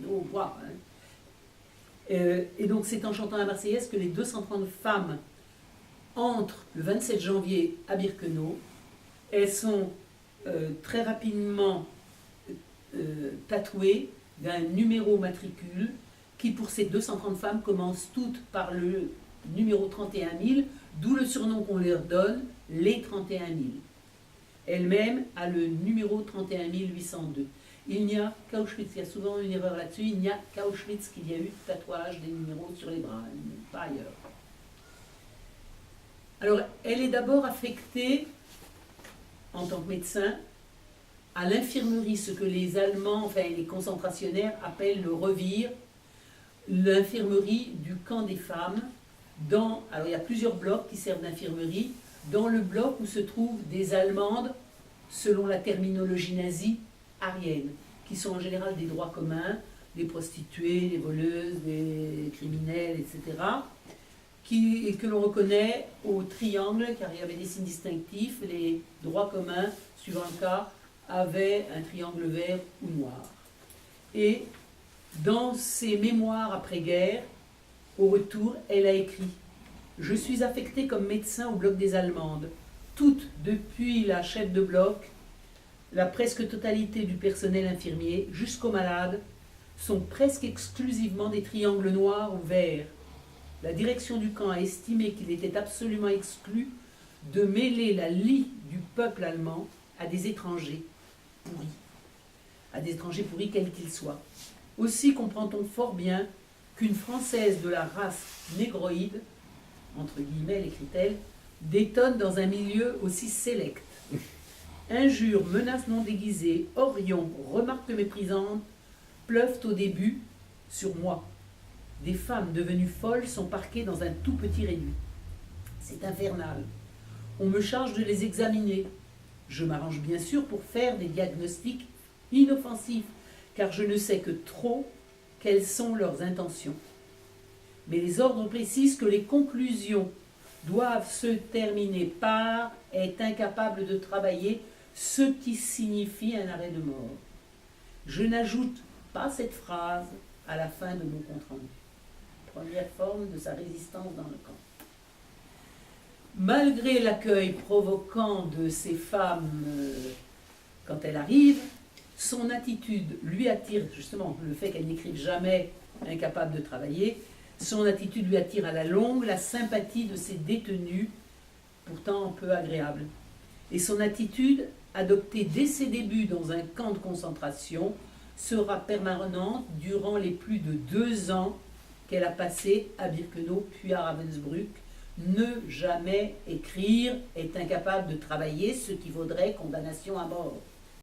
plutôt moi. Hein. Et donc c'est en chantant la Marseillaise que les 230 femmes entrent le 27 janvier à Birkenau. Elles sont très rapidement tatouées d'un numéro matricule qui, pour ces 230 femmes, commence toutes par le numéro 31 000, d'où le surnom qu'on leur donne, les 31 000. Elle-même a le numéro 31 802. Il n'y a qu'à Auschwitz, il y a souvent une erreur là-dessus, il n'y a qu'à Auschwitz qu'il y a eu tatouage des numéros sur les bras, pas ailleurs. Alors, elle est d'abord affectée, en tant que médecin, à l'infirmerie, ce que les Allemands, enfin les concentrationnaires, appellent le Revire, l'infirmerie du camp des femmes. Alors, il y a plusieurs blocs qui servent d'infirmerie. Dans le bloc où se trouvent des Allemandes, selon la terminologie nazie, ariennes, qui sont en général des droits communs, des prostituées, des voleuses, des criminels, etc., et que l'on reconnaît au triangle, car il y avait des signes distinctifs. Les droits communs, suivant le cas, avaient un triangle vert ou noir. Et dans ses mémoires après-guerre, au retour, elle a écrit « Je suis affectée comme médecin au bloc des Allemandes. Toutes, depuis la chef de bloc, la presque totalité du personnel infirmier, jusqu'aux malades, sont presque exclusivement des triangles noirs ou verts. La direction du camp a estimé qu'il était absolument exclu de mêler la lie du peuple allemand à des étrangers pourris quels qu'ils soient. Aussi comprend-on fort bien qu'une Française de la race négroïde, entre guillemets, écrit-elle, détonne dans un milieu aussi sélect. Injures, menaces non déguisées, horions, remarques méprisantes pleuvent au début sur moi. Des femmes devenues folles sont parquées dans un tout petit réduit. C'est infernal. On me charge de les examiner. Je m'arrange bien sûr pour faire des diagnostics inoffensifs, car je ne sais que trop quelles sont leurs intentions. Mais les ordres précisent que les conclusions doivent se terminer par « est incapable de travailler », ce qui signifie un arrêt de mort. Je n'ajoute pas cette phrase à la fin de mon compte-rendu. Première forme de sa résistance dans le camp. Malgré l'accueil provoquant de ces femmes quand elles arrivent, son attitude lui attire, justement, le fait qu'elle n'écrive jamais incapable de travailler, son attitude lui attire à la longue la sympathie de ses détenus, pourtant peu agréable. Et son attitude, adoptée dès ses débuts dans un camp de concentration, sera permanente durant les plus de 2 ans qu'elle a passé à Birkenau puis à Ravensbrück. Ne jamais écrire, est incapable de travailler, ce qui vaudrait condamnation à mort.